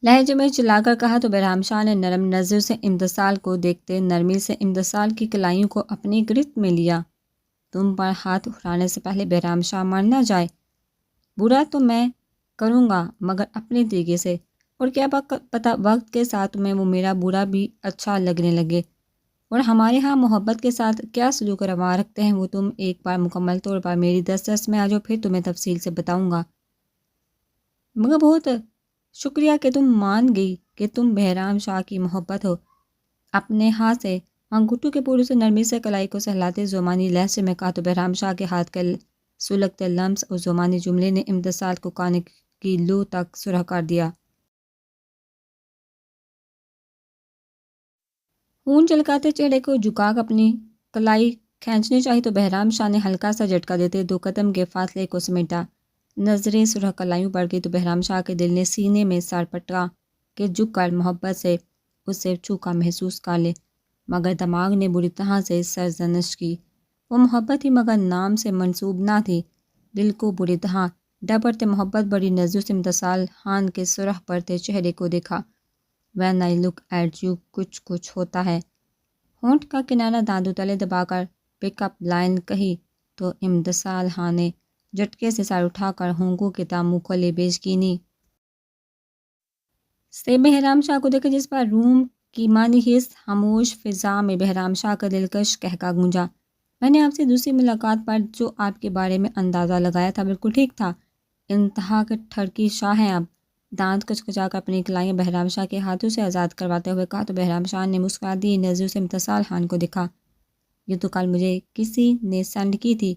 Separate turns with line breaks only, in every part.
لہجے میں چلا کر کہا تو بہرام شاہ نے نرم نظر سے امتسال کو دیکھتے نرمی سے امتسال کی کلائیوں کو اپنی گرفت میں لیا۔ تم پر ہاتھ اٹھانے سے پہلے بہرام شاہ مر نہ جائے۔ برا تو میں کروں گا مگر اپنے طریقے سے، اور کیا پتہ وقت کے ساتھ تمہیں وہ میرا برا بھی اچھا لگنے لگے، اور ہمارے ہاں محبت کے ساتھ کیا سلوک روا رکھتے ہیں وہ تم ایک بار مکمل طور پر میری دسترس میں آ جاؤ، پھر تمہیں تفصیل سے بتاؤں گا۔ مگر بہت شکریہ کہ تم مان گئی کہ تم بہرام شاہ کی محبت ہو۔ اپنے ہاتھ سے انگوٹھوں کے پورے سے نرمی سے کلائی کو سہلاتے زمانی لہجے میں کہا تو بہرام شاہ کے ہاتھ کے سلگتے لمس اور زمانی جملے نے امتسال کو کانے کی لو تک سرخ کر دیا۔ خون چلکاتے چہرے کو جھکا کر اپنی کلائی کھینچنی چاہی تو بہرام شاہ نے ہلکا سا جھٹکا دیتے 2 قدم کے فاصلے کو سمیٹا۔ نظریں سرخ کلائیوں پڑ گئی تو بہرام شاہ کے دل نے سینے میں سر پٹکا کہ جھک کر محبت سے اسے چھوکا محسوس کر لے، مگر دماغ نے بری طرح سے سرزنش کی۔ وہ محبت ہی مگر نام سے منسوب نہ تھی۔ دل کو بری طرح ڈبرتے محبت بڑی نظروں سے امتسال خان کے سرخ پڑتے چہرے کو دیکھا۔ When I look at you کچھ ہوتا ہے۔ ہونٹ کا کنارہ دانتوں تلے دبا کر پک اپ لائن کہی تو امتسال خان نے جھٹکے سے سر اٹھا کر ہونکوں کے تاموں کھولے بیشکینی سے بہرام شاہ کو دیکھا، جس پر روم کی مانی حس خاموش فضا میں بہرام شاہ کا دلکش قہقہ گونجا۔ میں نے آپ سے دوسری ملاقات پر جو آپ کے بارے میں اندازہ لگایا تھا بالکل ٹھیک تھا۔ انتہا کے ٹھڑکی شاہ ہیں اب۔ دانت کچکچا کر اپنی کلائیں بہرام شاہ کے ہاتھوں سے آزاد کرواتے ہوئے کہا تو بہرام شاہ نے مسکرا دی نظروں سے امتسال خان کو دیکھا۔ یہ تو کل مجھے کسی نے سینڈ کی تھی،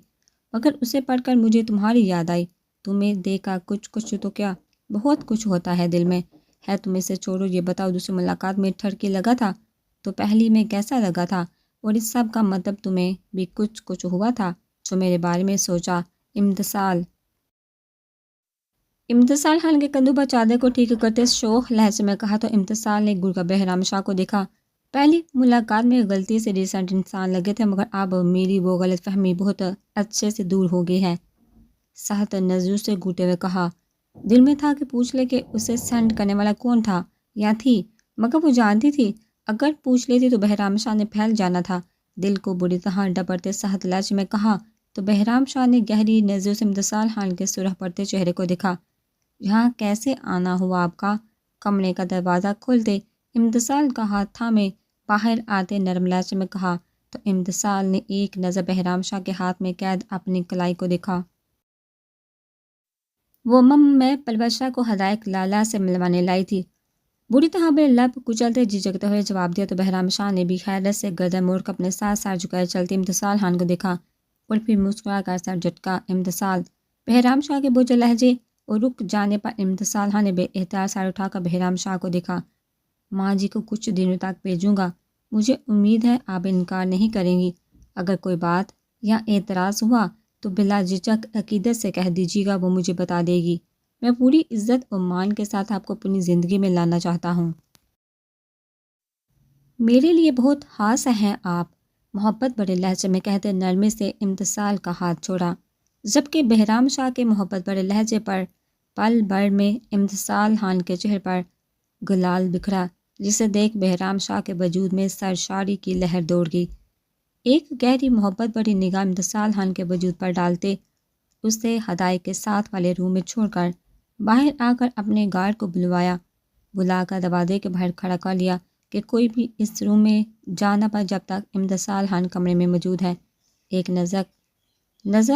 مگر اسے پڑھ کر مجھے تمہاری یاد آئی۔ تمہیں دیکھا کچھ تو کیا، بہت کچھ ہوتا ہے دل میں۔ ہے تم اسے چھوڑو، یہ بتاؤ دوسری ملاقات میں ٹھڑکی لگا تھا تو پہلی میں کیسا لگا تھا، اور اس سب کا مطلب تمہیں بھی کچھ ہوا تھا جو میرے بارے میں سوچا۔ امتسال خان کے کندھوں پر چادر کو ٹھیک کرتے شوخ لہجے میں کہا تو امتسال نے گڑ کر بہرام شاہ کو دیکھا۔ پہلی ملاقات میں غلطی سے ڈیسنٹ انسان لگے تھے، مگر اب میری وہ غلط فہمی بہت اچھے سے دور ہو گئی ہے۔ سخت نظروں سے گھوٹے ہوئے کہا، دل میں تھا کہ پوچھ لے کہ اسے سینڈ کرنے والا کون تھا یا تھی، مگر وہ جانتی تھی اگر پوچھ لیتی تو بہرام شاہ نے پھیل جانا تھا۔ دل کو بری طرح ڈپرتے سخت لہجے میں کہا تو بہرام شاہ نے گہری نظروں سے امتسال خان کے سرخ پڑتے چہرے کو دیکھا۔ یہاں کیسے آنا ہوا آپ کا؟ کمرے کا دروازہ کھولتے امتسال کا ہاتھ تھامے باہر آتے نرم لہجے میں کہا تو امتسال نے ایک نظر بہرام شاہ کے ہاتھ میں قید اپنی کلائی کو دیکھا۔ وہ میں پلوشہ کو ہدایت لالا سے ملوانے لائی تھی۔ بری طرح بے لب کچلتے جھجکتے ہوئے جواب دیا تو بہرام شاہ نے بھی خیرت سے گردن موڑ کر اپنے ساتھ سر جھکائے چلتے امتسال خان کو دیکھا اور پھر مسکرا کر سر جھٹکا۔ امتسال بہرام شاہ کے بوجھل لہجے اور رک جانے پر امتسال خان نے بے احتیاط سر اٹھا کر بہرام شاہ کو دیکھا۔ ماں جی کو کچھ دنوں تک بھیجوں گا، مجھے امید ہے آپ انکار نہیں کریں گی۔ اگر کوئی بات یا اعتراض ہوا تو بلا جھجک عقیدت سے کہہ دیجیے گا، وہ مجھے بتا دے گی۔ میں پوری عزت اور مان کے ساتھ آپ کو اپنی زندگی میں لانا چاہتا ہوں۔ میرے لیے بہت خاص ہیں آپ، محبت بڑے لہجے میں کہتے نرمی سے امتسال کا ہاتھ چھوڑا، جبکہ بہرام شاہ کے محبت بڑے لہجے پر پل بھر میں امتسال خان کے چہرے پر گلال بکھرا، جسے دیکھ بہرام شاہ کے وجود میں سرشاری کی لہر دوڑ گئی۔ ایک گہری محبت بڑی نگاہ امتسال خان کے وجود پر ڈالتے اسے ہدایت کے ساتھ والے روم میں چھوڑ کر باہر آ کر اپنے گارڈ کو بلا کر دروازے کے باہر کھڑا کر لیا کہ کوئی بھی اس روم میں جا نہ پائے جب تک امتسال خان کمرے میں موجود ہے۔ ایک نظر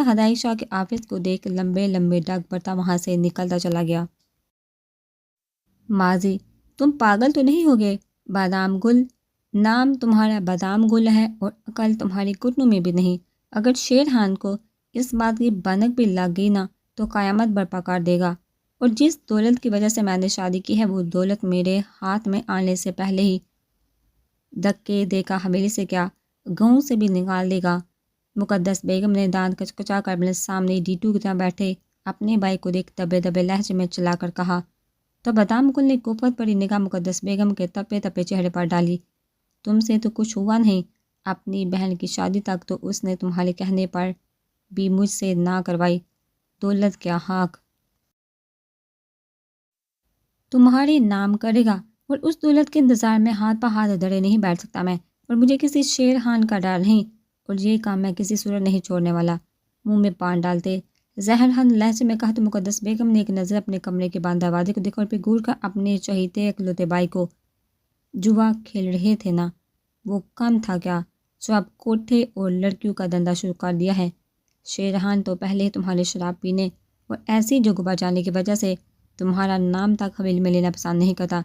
ہدایت شاہ کے آفس کو دیکھ لمبے لمبے ڈگ برتا وہاں سے نکلتا چلا گیا۔ ماضی، تم پاگل تو نہیں ہوگے؟ بادام گل، نام تمہارا بادام گل ہے اور عقل تمہاری گھٹنوں میں بھی نہیں۔ اگر شیر خان کو اس بات کی بھنک بھی لگ گئی نا تو قیامت برپا کر دے گا، اور جس دولت کی وجہ سے میں نے شادی کی ہے وہ دولت میرے ہاتھ میں آنے سے پہلے ہی دھکے دے کر حویلی سے کیا گاؤں سے بھی نکال دے گا۔ مقدس بیگم نے دانت کچکچا کر اپنے سامنے ڈیٹو کی طرح بیٹھے اپنے بھائی کو دیکھ دبے دبے لہجے میں چلا کر کہا تو بادام گل نے کوفت بڑی نگاہ مقدس بیگم کے تپے تپے چہرے پر ڈالی۔ تم سے تو کچھ ہوا نہیں، اپنی بہن کی شادی تک تو اس نے تمہارے کہنے پر بھی مجھ سے نہ کروائی، دولت کیا حق۔ تمہارے نام کرے گا، اور اس دولت کے انتظار میں ہاتھ پہ ہاتھ دھرے نہیں بیٹھ سکتا میں، اور مجھے کسی شیر خان کا ڈر نہیں، اور یہ کام میں کسی صورت نہیں چھوڑنے والا۔ منہ میں پان ڈالتے زہر ہند لہجے میں کہا تو مقدس بیگم نے ایک نظر اپنے کمرے کے بند دروازے کو دیکھا اور پھر گور کا اپنے چہیتے اکلوتے بھائی کو جوا کھیل رہے تھے نا، وہ کم تھا کیا جو اب کوٹھے اور لڑکیوں کا دھندا شروع کر دیا ہے؟ شیرحان تو پہلے ہی تمہارے شراب پینے اور ایسی جگہ جانے کی وجہ سے تمہارا نام تک حویلی میں لینا پسند نہیں کرتا،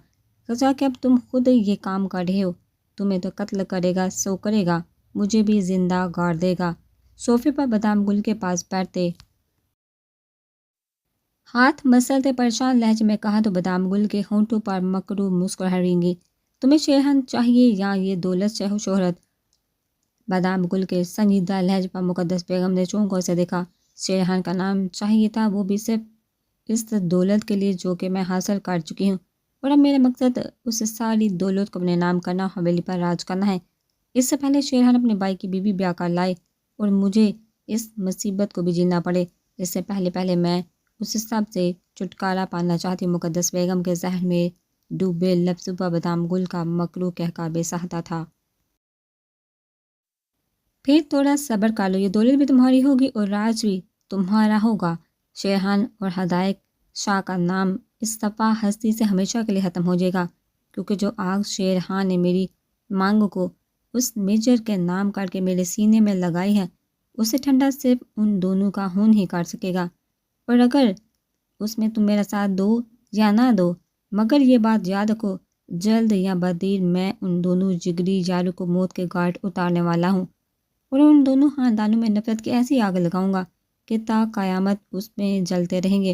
سوچا کہ اب تم خود یہ کام کر رہے ہو، تمہیں تو قتل کرے گا سو کرے گا، مجھے بھی زندہ گاڑ دے گا۔ صوفے پر بادام گل کے پاس بیٹھتے ہاتھ مسلتے پریشان لہجے میں کہا تو بادام گل کے ہونٹوں پر مکرو مسکراہٹ گی۔ تمہیں شیرحان چاہیے یا یہ دولت شہرت؟ بادام گل کے سنجیدہ لہجے پر مقدس بیگم نے چونکوں سے دیکھا۔ شیرحان کا نام چاہیے تھا، وہ بھی صرف اس دولت کے لیے جو کہ میں حاصل کر چکی ہوں، اور اب میرا مقصد اس ساری دولت کو اپنے نام کرنا، حویلی پر راج کرنا ہے۔ اس سے پہلے شیرحان اپنے بھائی کی بیوی بیاہ کر لائے اور مجھے اس مصیبت کو بھی جینا پڑے، اس سے پہلے میں اس سب سے چھٹکارا پانا چاہتی ہوں۔ مقدس بیگم کے ذہن میں ڈوبے لفظوں پر بادام گل کا مکرو کہکا بے سہتا تھا۔ پھر تھوڑا صبر کر لو، یہ دولت بھی تمہاری ہوگی اور راج بھی تمہارا ہوگا۔ شیرحان اور ہدایت شاہ کا نام اس صفحہ ہستی سے ہمیشہ کے لیے ختم ہو جائے گا، کیونکہ جو آگ شیرحان نے میری مانگ کو اس میجر کے نام کر کے میرے سینے میں لگائی ہے، اسے ٹھنڈا صرف ان دونوں کا خون ہی کر سکے گا، اور اگر اس میں تم میرا ساتھ دو یا نہ دو، مگر یہ بات یاد رکھو، جلد یا بدیر میں ان دونوں جگری یاروں کو موت کے گھاٹ اتارنے والا ہوں، اور ان دونوں خاندانوں میں نفرت کی ایسی آگ لگاؤں گا کہ تا قیامت اس میں جلتے رہیں گے۔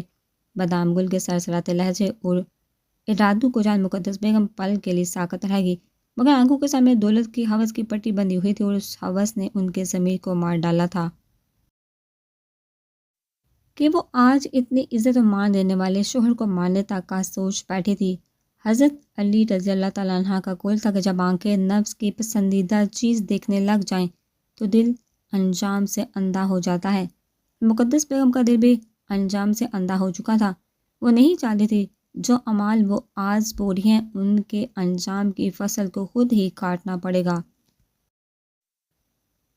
بادام گل کے سرسراتے لہجے اور ارادوں کو جان مقدس بیگم پل کے لیے ساکت رہ گئی، مگر آنکھوں کے سامنے دولت کی ہوس کی پٹی بندھی ہوئی تھی اور اس ہوس نے ان کے ضمیر کو مار ڈالا تھا کہ وہ آج اتنی عزت و مان دینے والے شوہر کو مارنے تک کا سوچ بیٹھی تھی۔ حضرت علی رضی اللہ تعالیٰ عنہ کا قول تھا کہ جب آنکھیں نفس کی پسندیدہ چیز دیکھنے لگ جائیں تو دل انجام سے اندھا ہو جاتا ہے۔ مقدس بیگم کا دل بھی انجام سے اندھا ہو چکا تھا، وہ نہیں چاہتی تھی جو اعمال وہ آج بو رہی ہیں ان کے انجام کی فصل کو خود ہی کاٹنا پڑے گا۔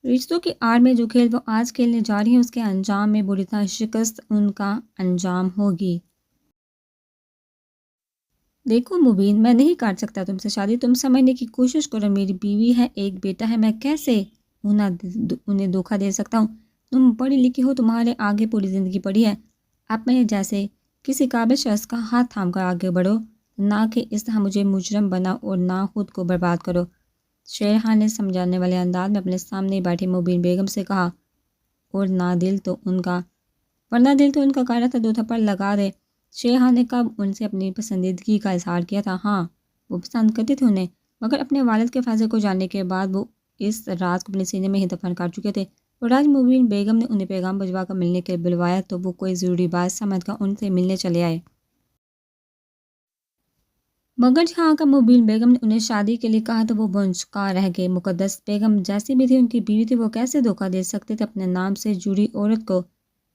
رشتوں کی آڑ میں جو کھیل وہ آج کھیلنے جا رہی ہیں اس کے انجام میں بری طرح شکست ان کا انجام ہوگی۔ دیکھو مبین، میں نہیں کر سکتا تم سے شادی، تم سمجھنے کی کوشش کرو، میری بیوی ہے، ایک بیٹا ہے، میں کیسے انہیں دھوکہ دے سکتا ہوں؟ تم پڑھی لکھی ہو، تمہارے آگے پوری زندگی پڑی ہے، اپنے جیسے کسی قابل شخص کا ہاتھ تھام کر آگے بڑھو، نہ کہ اس طرح مجھے مجرم بناؤ اور نہ خود کو برباد کرو۔ شیرحان نے سمجھانے والے انداز میں اپنے سامنے بیٹھی مبین بیگم سے کہا، اور نہ دل تو ان کا کہہ رہا تھا دو تھپڑ لگا دے۔ شیرحان نے کب ان سے اپنی پسندیدگی کا اظہار کیا تھا؟ ہاں، وہ پسند کرتے تھے انہیں، مگر اپنے والد کے فیصلے کو جاننے کے بعد وہ اس راز کو اپنے سینے میں ہی دفن کر چکے تھے، اور آج مبین بیگم نے انہیں پیغام بھجوا کر ملنے کے لیے بلوایا تو وہ کوئی ضروری بات سمجھ کر ان سے ملنے چلے آئے۔ مگر جہاں کا مبین بیگم نے انہیں شادی کے لیے کہا تو وہ بھونچکا رہ گئے۔ مقدس بیگم جیسی بھی تھی ان کی بیوی تھی، وہ کیسے دھوکہ دے سکتے تھے اپنے نام سے جڑی عورت کو؟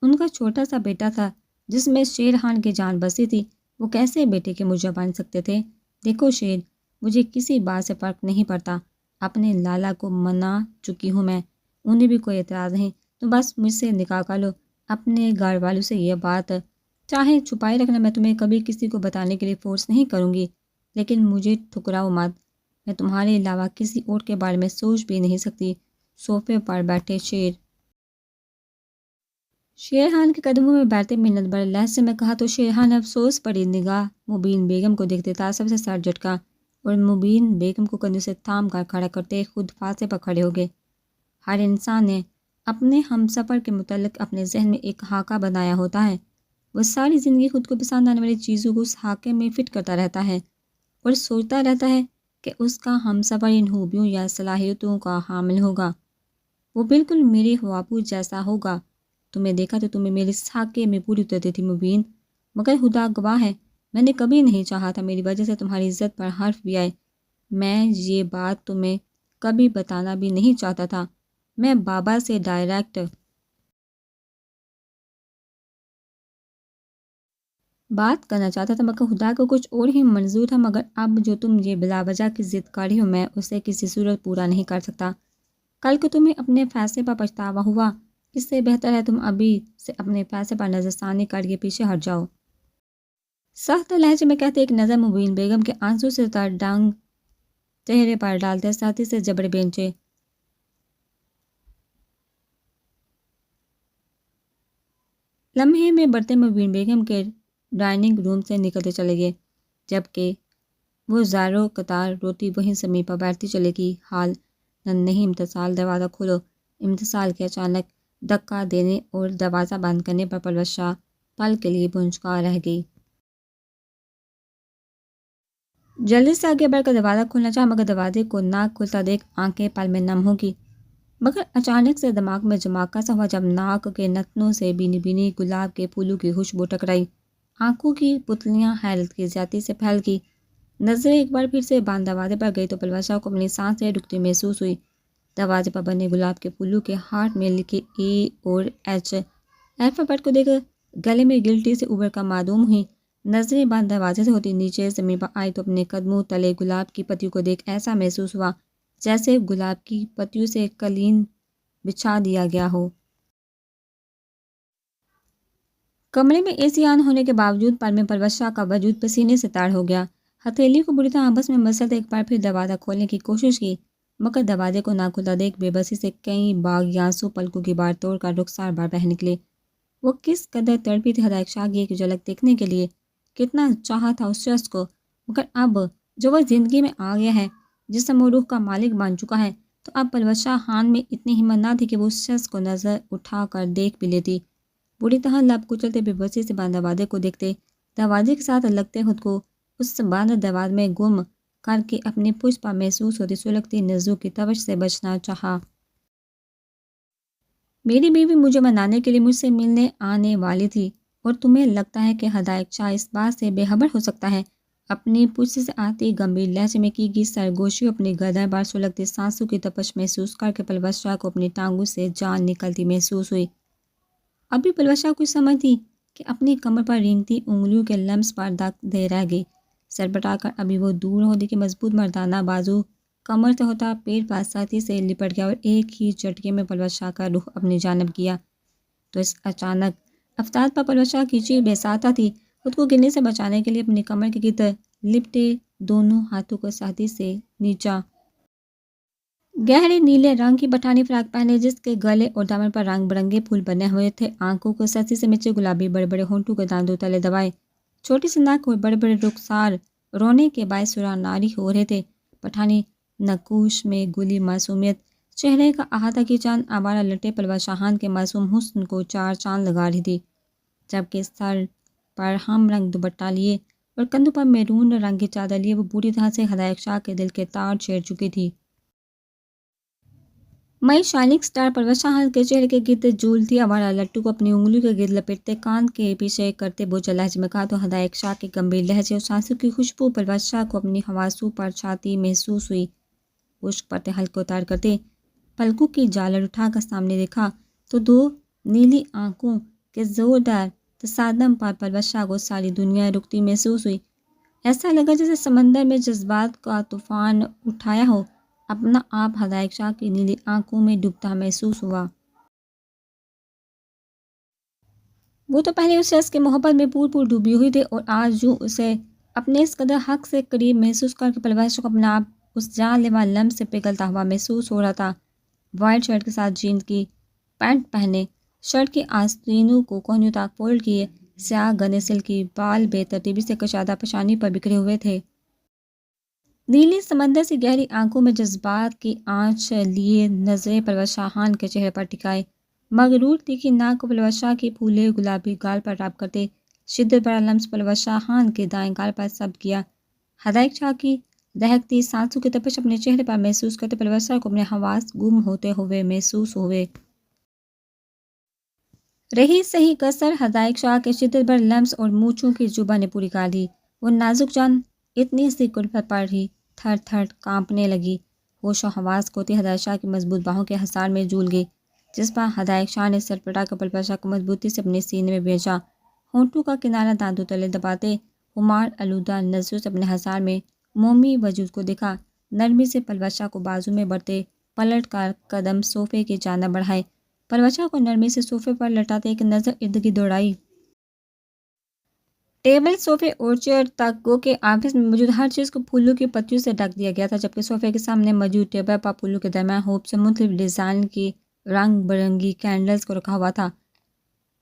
ان کا چھوٹا سا بیٹا تھا جس میں شیرحان کی جان بسی تھی، وہ کیسے بیٹے کے مجرم بن سکتے تھے؟ دیکھو شیر، مجھے کسی بات سے فرق نہیں پڑتا، اپنے لالا کو منا چکی ہوں میں، انہیں بھی کوئی اعتراض نہیں، تو بس مجھ سے نکاح کر لو۔ اپنے گھر والوں سے یہ بات چاہے چھپائے رکھنا، میں تمہیں کبھی کسی کو بتانے کے لیے فورس نہیں کروں گی، لیکن مجھے ٹھکراؤ مت، میں تمہارے علاوہ کسی اور کے بارے میں سوچ بھی نہیں سکتی۔ صوفے پر بیٹھے شیرحان کے قدموں میں بیٹھتے منت بڑے لہجے میں کہا تو شیرحان افسوس پڑی نگاہ مبین بیگم کو دیکھتے تعصب سے سر جھٹکا اور مبین بیگم کو کندھوں سے تھام کر کھڑا کرتے خود فاصلے پر کھڑے ہو گئے۔ ہر انسان نے اپنے ہمسفر کے متعلق اپنے ذہن میں ایک خاکہ بنایا ہوتا ہے، وہ ساری زندگی خود کو پسند آنے والی چیزوں کو اس خاکے میں فٹ کرتا رہتا ہے اور سوچتا رہتا ہے کہ اس کا ہمسفر ان خوبیوں یا صلاحیتوں کا حامل ہوگا، وہ بالکل میرے خوابوں جیسا ہوگا۔ تمہیں دیکھا تو تمہیں میرے خاکے میں پوری اترتی تھی مبین، مگر خدا گواہ ہے میں نے کبھی نہیں چاہا تھا میری وجہ سے تمہاری عزت پر حرف بھی آئے، میں یہ بات تمہیں کبھی بتانا بھی نہیں چاہتا تھا، میں بابا سے ڈائریکٹ بات کرنا چاہتا تھا مگر خدا کو کچھ اور ہی منظور تھا، مگر اب جو تم یہ بلا وجہ کی ضد کر رہی ہو میں اسے کسی صورت پورا نہیں کر سکتا۔ کل کو تمہیں اپنے فیصلے پر پچھتاوا ہوا، اس سے بہتر ہے تم ابھی سے اپنے فیصلے پر نظر ثانی کر کے پیچھے ہٹ جاؤ۔ سخت لہجے میں کہتے ایک نظر مبین بیگم کے آنسو سے تر ڈنگ چہرے پر ڈالتے ساتھی سے جبڑے بینچے۔ لمحے میں بڑھتے مبین بیگم کے ڈائننگ روم سے نکلتے چلے گئے، جبکہ وہ زاروں قطار روتی وہیں زمین پر بیٹھتی چلے گی۔ حال نہیں امتسال، دروازہ کھولو۔ امتسال کے اچانک دھکا دینے اور دروازہ بند کرنے پر پروت شاہ پل کے لیے بھونچکا رہ گئی۔ جلدی سے آگے بڑھ کر دروازہ کھولنا چاہا مگر دروازے کو نہ کھلتا دیکھ آنکھیں پل میں نم ہوگی، مگر اچانک سے دماغ میں جھماکا سا ہوا جب ناک کے نتنوں سے بینی بینی گلاب کے پھولوں کی خوشبو ٹکرائی۔ آنکھوں کی پتلیاں حیرت کی زیادتی سے پھیل گئی، نظریں ایک بار پھر سے بند دروازے پر گئی تو پروت شاہ کو اپنی سانسیں رکتی محسوس ہوئی۔ دروازے پر بنے گلاب کے پھولوں کے ہارٹ میں لکھے اے اور ایچ الفابیٹ کو دیکھ گلے میں گلٹی سے ابھر کر معدوم ہوئی۔ نظریں بند دروازے سے ہوتی نیچے زمین پر آئی تو اپنے قدموں تلے گلاب کی پتیوں کو دیکھ ایسا محسوس ہوا جیسے گلاب کی پتیوں سے قلین بچھا دیا گیا ہو۔ کمرے میں اے سی آن ہونے کے باوجود پل میں پروت شاہ کا وجود پسینے سے تر ہو گیا۔ ہتھیلی کو بری طرح آپس میں مسلتے ایک بار پھر دروازہ کھولنے کی کوشش کی مگر دروازے کو نہ کھلتا دیکھ بے بسی سے کئی باغ آنسو پلکوں کی بار توڑ کر رخسار بار بہہ نکلے۔ وہ کس قدر تڑپی تھی ہدایت شاہ کی ایک جھلک دیکھنے کے لیے، کتنا چاہا تھا اس شخص کو، مگر اب جو وہ زندگی میں آ گیا ہے، جسم و روح کا مالک بن چکا ہے، تو اب پروت شاہ خان میں اتنی ہمت نہ تھی کہ وہ اس شخص کو نظر اٹھا کر دیکھ بھی لیتی۔ بری طرح لب کچلتے بے بسی سے بند دروازے کو دیکھتے، دروازے کے ساتھ لگتے خود کو اس بند دروازے میں گم کر کے اپنی پشت پر محسوس ہوتی سلگتی نظروں کی تپش سے بچنا چاہا۔ میری بیوی مجھے منانے کے لیے مجھ سے ملنے آنے والی تھی، اور تمہیں لگتا ہے کہ ہدایت شاہ اس بات سے بے خبر ہو سکتا ہے؟ اپنی پشت سے آتی گمبھیر لہجے میں کی گئی سرگوشی اپنی گردن پر سلگتی سانسوں کی تپش محسوس کر کے پروت شاہ کو اپنی ٹانگوں سے جان نکلتی محسوس ہوئی۔ ابھی پروت شاہ کچھ سمجھتی کہ اپنی کمر پر رینگتی انگلیوں کے لمس پر دھک دے رہ گئی۔ سر بٹا کر ابھی وہ دور ہوتی کہ مضبوط مردانہ بازو کمر سے ہوتا پیٹ پر سختی سے لپٹ گیا اور ایک ہی جھٹکے میں پروت شاہ کا رخ اپنی جانب کیا تو اس اچانک افتاد پر پروت شاہ کی چیخ بے ساختہ تھی۔ خود کو گرنے سے بچانے کے لیے اپنی کمر کے گرد لپٹے دونوں ہاتھوں کو سختی سے نیچا۔ گہرے نیلے رنگ کی پٹھانی فراق پہنے جس کے گلے اور دامن پر رنگ برنگے پھول بنے ہوئے تھے، آنکھوں کو سختی سے مچے گلابی بڑے بڑے ہونٹوں کے داندوں تلے دبائے، چھوٹی سی ناک اور بڑے بڑے رخسار رونے کے باعث سرخ ناری ہو رہے تھے۔ پٹھانی نقوش میں گلی معصومیت چہرے کا احاطہ کی چند آوارہ لٹیں پروت شاہان کے معصوم حسن کو چار چاند لگا رہی تھی، جبکہ سر پر ہم رنگ دوپٹہ لیے اور کندھوں پر میرون رنگ کی چادر لیے وہ بری طرح سے ہدایت شاہ کے دل کے تار چھیڑ چکی تھی۔ مئی شائننگ سٹار پروت شاہان کے چہرے کے گرد جھولتی آوارہ لٹو کو اپنی انگلیوں کے گرد لپیٹتے کان کے پیچھے کرتے بوجھل لہجے میں کہا تو ہدایت شاہ کے گمبھیر لہجے اور سانسوں کی خوشبو پروت شاہ کو اپنی حواسوں پر چھاتی محسوس ہوئی۔ خشک پڑتے حلق کو اتار کرتے پلکوں کی جالر اٹھا کر سامنے دیکھا تو دو نیلی آنکھوں کے زوردار تصادم پر پروت شاہ کو ساری دنیا رکتی محسوس ہوئی۔ ایسا لگا جیسے سمندر میں جذبات کا طوفان اٹھایا ہو، اپنا آپ ہدایت شاہ کی نیلی آنکھوں میں ڈوبتا محسوس ہوا۔ وہ تو پہلے اس شخص کے محبت میں پور پور ڈوبی ہوئی تھی اور آج یوں اسے اپنے اس قدر حق سے قریب محسوس کر کے پروت شاہ کو اپنا آپ اس جان لیوا لمس سے پگھلتا ہوا محسوس ہو رہا تھا۔ وائٹ شرٹ کے ساتھ جینز کی پینٹ پہنے، شرٹ کے آستینوں کو کوہنیوں تک فولڈ کیے، سیاہ گھنے سلکی بال بے ترتیبی سے کشادہ پیشانی پر بکھرے ہوئے تھے۔ نیلی سمندر سی گہری آنکھوں میں جذبات کی آنچ لیے نظریں پروت شاہان کے چہرے پر ٹکائے، مغرور تیکھی ناک کو پروت شاہ کے پھولے گلابی گال پر راب کرتے شدت بھرا لمس پروت شاہان کے دائیں گال پر سب کیا۔ ہدایت شاہ کی دہکتی سانسوں کی تپش اپنے چہرے پر محسوس کرتے پروت شاہ کو اپنے حواس گم ہوتے ہوئے محسوس ہوئے۔ رہی صحیح کسر ہدایت شاہ کے شدت بھر لمس اور مونچھوں کی جبہ نے پوری کر دی۔ وہ نازک جان اتنی سی کلفت پڑ رہی تھر تھر کانپنے لگی، ہوش و حواس کھوتی ہدایت شاہ کی مضبوط باہوں کے حصار میں جھول گئی، جس پر ہدایت شاہ نے سر پٹا کر پروت شاہ کو مضبوطی سے اپنے سینے میں بھیجا۔ ہونٹوں کا کنارہ دانتوں تلے دباتے خمار آلودہ نظروں سے اپنے ہزار میں مومی وجود کو دیکھا۔ نرمی سے پلوشا کو بازو میں بڑھتے پلٹ کر قدم صوفے کی جانب بڑھائے۔ پلوشا کو نرمی سے صوفے پر لٹاتے ایک نظر ارد گرد دوڑائی۔ ٹیبل، صوفے اور چیئر تک گو کہ آفس میں موجود ہر چیز کو پھولوں کی پتیوں سے ڈھک دیا گیا تھا، جبکہ صوفے کے سامنے موجود ٹیبل پر پھولوں کے درمیان ہوپ سے مختلف ڈیزائن کی رنگ برنگی کینڈلز کو رکھا ہوا تھا۔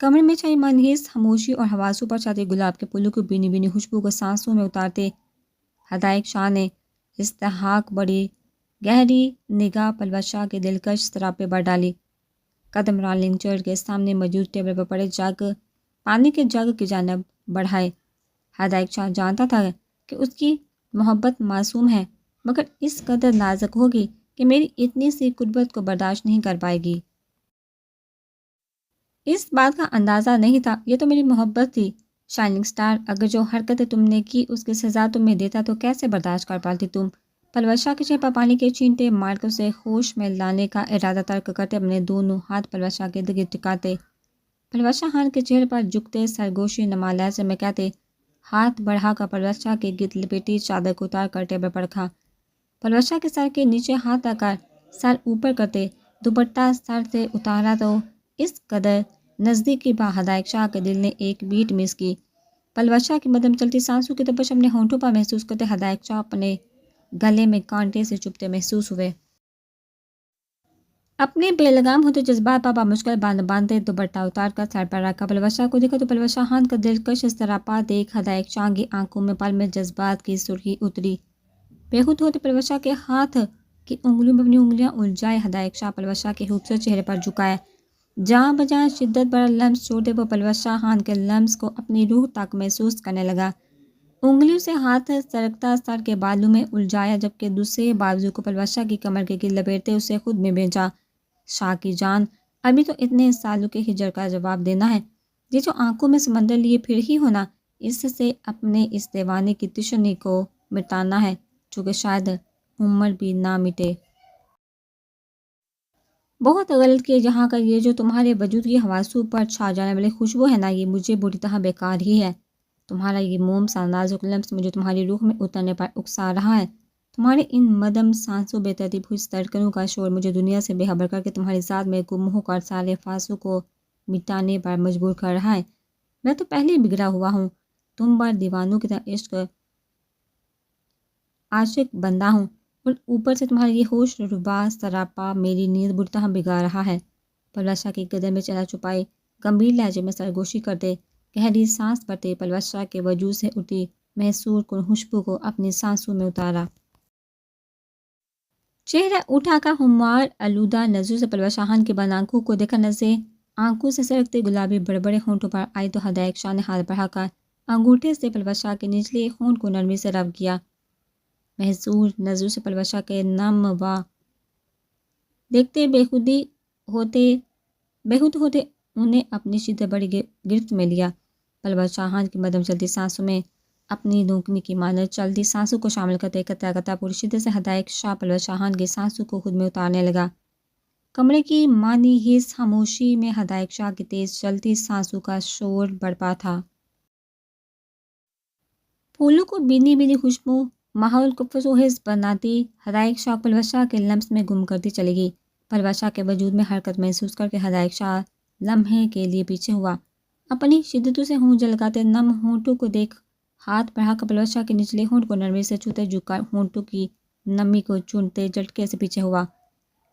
کمرے میں چھائی منحوس خاموشی اور حواسوں پر چھاتے گلاب کے پھولوں کی بینی بینی خوشبو کو سانسوں میں اتارتے ہدایک شاہ نے استحقاق بڑی گہری نگاہ پلوشا کے دلکش سراپے پر ڈالی۔ قدم رالنگ چیئر کے سامنے موجود ٹیبل پر پڑے پانی کے جگ کی جانب بڑھائے۔ ہدایک شاہ جانتا تھا کہ اس کی محبت معصوم ہے، مگر اس قدر نازک ہوگی کہ میری اتنی سی قربت کو برداشت نہیں کر پائے گی۔ اس بات کا اندازہ نہیں تھا، یہ تو میری محبت تھی شائننگ سٹار، اگر جو حرکتیں تم نے کی اس کی سزا تمہیں دیتا تو کیسے برداشت کر پاتی تم؟ پلوشا کے چہرے پر پانی کے چھینٹے مار کر اسے ہوش میں لانے کا ارادہ ترک کرتے اپنے دونوں ہاتھ پلوشا کے ارد گرد ٹکاتے پلوشا خان کے چہرے پر جھکتے سرگوشی نما لہجے میں کہتے، ہاتھ بڑھا کر پلوشا کے گرد لپیٹی چادر کو اتار کر ٹیبل پر رکھا۔ پلوشا کے سر کے نیچے ہاتھ رکھ کر سر اوپر کرتے دوپٹہ سر سے اتارا تو اس قدر نزدیکی با ہدایک شاہ کے دل نے ایک بیٹ مس کی۔ پلوشا کی مدم چلتی سانسوں کی تپش اپنے ہونٹوں پر محسوس کرتے ہدایک شاہ اپنے گلے میں کانٹے سے چبھتے محسوس ہوئے۔ اپنے بے لگام ہوتے جذبات پر بامشکل باندھتے دوپٹہ اتار کر سر پر رکھا۔ پلوشا کو دیکھا تو پلوشا خان کا دلکش سراپا دیکھ ہدایک شاہ کی آنکھوں میں پل میں جذبات کی سرخی اتری۔ بے خود ہوتے پلوشا کے ہاتھ کی انگلیوں میں اپنی انگلیاں الجھائے ہدایک شاہ پلوشا کے خوبصورت چہرے پر جھکایا۔ جہاں بجہاں شدت بڑا لمس چھوڑتے وہ پلوشا خان کے لمس کو اپنی روح تک محسوس کرنے لگا۔ انگلیوں سے ہاتھ سرکتا سر کے بالوں میں الجھایا، جبکہ دوسرے بازو کو پلوشا کی کمر کے گرد لپیٹتے اسے خود میں بھیجا۔ شاہ کی جان، ابھی تو اتنے سالوں کے ہجر کا جواب دینا ہے، یہ جو آنکھوں میں سمندر لیے پھر ہی ہونا، اس سے اپنے اس دیوانے کی تشنی کو مٹانا ہے جو کہ شاید عمر بھی نہ مٹے۔ بہت غلط کیا جہاں کا یہ جو تمہارے وجود کی حواسوں پر چھا جانے والی خوشبو ہے نا، یہ مجھے بری طرح بیکار ہی ہے۔ تمہارا یہ موم سا نازک لمس مجھے تمہاری روح میں اترنے پر اکسا رہا ہے۔ تمہارے ان مدم سانسوں بے ترتیب ہوئی دھڑکنوں کا شور مجھے دنیا سے بے خبر کر کے تمہاری ذات میں گم ہو کر سارے فاصلوں کو مٹانے پر مجبور کر رہا ہے۔ میں تو پہلے بگڑا ہوا ہوں، تم پر دیوانوں کی طرح عشق عاشق بندہ ہوں، اور اوپر سے تمہارا یہ ہوش ربا سراپا میری نیند بری طرح بگاڑ رہا ہے۔ پلوشا کی گردن میں چہرہ چھپائے گمبھیر لہجے میں سرگوشی کرتے گہری سانس بھرتے پلوشا کے وجود سے اٹھی محسور کن خوشبو کو اپنی سانسوں میں اتارا۔ چہرہ اٹھا کر خمار آلودہ نظروں سے پلوشا خان کی بند آنکھوں کو دیکھا، نظریں آنکھوں سے سرکتے گلابی بڑے بڑے ہونٹوں پر آئی تو ہدایک شاہ نے ہاتھ بڑھا کر انگوٹھے سے پلوشا کے نچلے ہونٹ کو نرمی سے رب کیا۔ محصور نظروں سے پلوشا کے نم و دیکھتے بےخود ہوتے انہیں اپنی شدت بڑی گرفت میں لیا۔ پلوشا خان کی مدم چلتی سانسوں میں اپنی دھونکنے کی مانند چلتی سانسوں کو شامل کرتے قطرہ قطرہ پوری شدت سے ہدایک شاہ پلوشا خان کی سانسوں کو خود میں اتارنے لگا۔ کمرے کی مانی حس خاموشی میں ہدایک شاہ کی تیز چلتی سانسوں کا شور برپا تھا۔ پھولوں کو بینی بینی خوشبو ماحول کو فضوحس بناتی ہدایک شاہ پلوشا کے لمس میں گم کرتی چلی گئی۔ پلوشا کے وجود میں حرکت محسوس کر کے ہدایک شاہ لمحے کے لیے پیچھے ہوا، اپنی شدتوں سے ہونٹ جھلکاتے نم ہونٹوں کو دیکھ ہاتھ بڑھا کر پلوشا کے نچلے ہونٹ کو نرمی سے چھوتے جھک کر ہونٹوں کی نمی کو چونتے جھٹکے سے پیچھے ہوا۔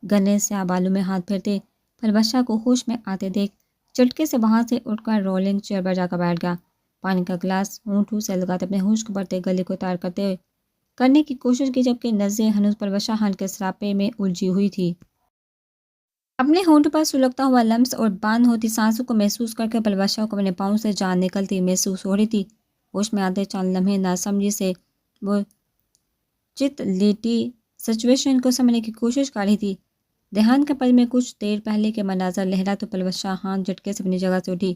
گھنے سیاہ بالوں میں ہاتھ پھیرتے پلوشا کو ہوش میں آتے دیکھ جھٹکے سے وہاں سے اٹھ کر رولنگ چیئر پر جا کر بیٹھ گیا۔ پانی کا گلاس ہونٹوں سے لگاتے اپنے ہوش کو بڑھتے گلے کو تار کرنے کی کوشش کی، جبکہ نظریں ہنوز پلوشا خان کے سراپے میں الجھی ہوئی تھی۔ اپنے ہونٹوں پر سلگتا ہوا لمس اور بند ہوتی سانسوں کو محسوس کر کے پلوشا کو اپنے پاؤں سے جان نکلتی محسوس ہو رہی تھی۔ ہوش میں آتے چند لمحے ناسمجھی سے وہ چت لیٹی سچویشن کو سمجھنے کی کوشش کر رہی تھی۔ دھیان کے پل میں کچھ دیر پہلے کے مناظر لہرا تو پلوشا خان جھٹکے سے اپنی جگہ سے اٹھی،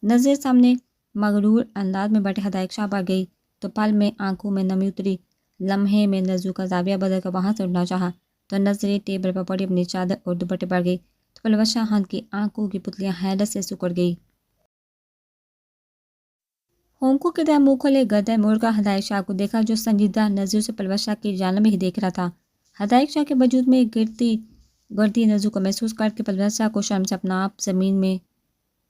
نظر سامنے مغرور انداز میں بیٹھے ہدایک شاہ پر گئی تو پل میں آنکھوں میں نمی اتری۔ لمحے میں نظروں کا زاویہ بدل کر وہاں سے اٹھنا چاہا تو نظریں ٹیبل پر پڑی اپنی چادر اور دوپٹے پر گئی تو پلوشا خان کی آنکھوں کی پتلیاں حیرت سے سکڑ گئی۔ ہونکو کے دہ منہ کھولے گردہ موڑ کر ہدایت شاہ کو دیکھا جو سنجیدہ نظر سے پروت شاہ کی جانب ہی دیکھ رہا تھا۔ ہدایت شاہ کے وجود میں گرتی نظر کو محسوس کر کے پروت شاہ کو شرم سے اپنا آپ زمین میں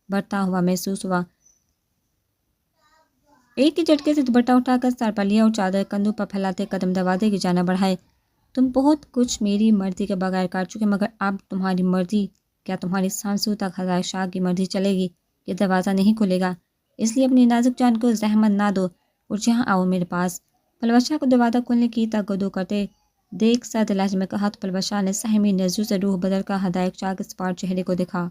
بڑھتا ہوا محسوس ہوا۔ ایک ہی جھٹکے سے دوپٹہ اٹھا کر سر پر لیا اور چادر کندھوں پر پھیلاتے قدم دروازے کی جانب بڑھائے۔ تم بہت کچھ میری مرضی کے بغیر کر چکے، مگر اب تمہاری مرضی کیا تمہاری سانسوں تک ہدایت شاہ کی مرضی چلے گی؟ یہ دروازہ نہیں کھلے گا، اس لیے اپنی نازک جان کو زحمت نہ دو اور یہاں آؤ میرے پاس۔ پروت شاہ کو دروازہ کھولنے کی تگدو کرتے دیکھ سرد لہجے میں کہا تو پروت شاہ نے سہمی نظروں سے روح بدل کر ہدایت شاہ کے سپار چہرے کو دیکھا۔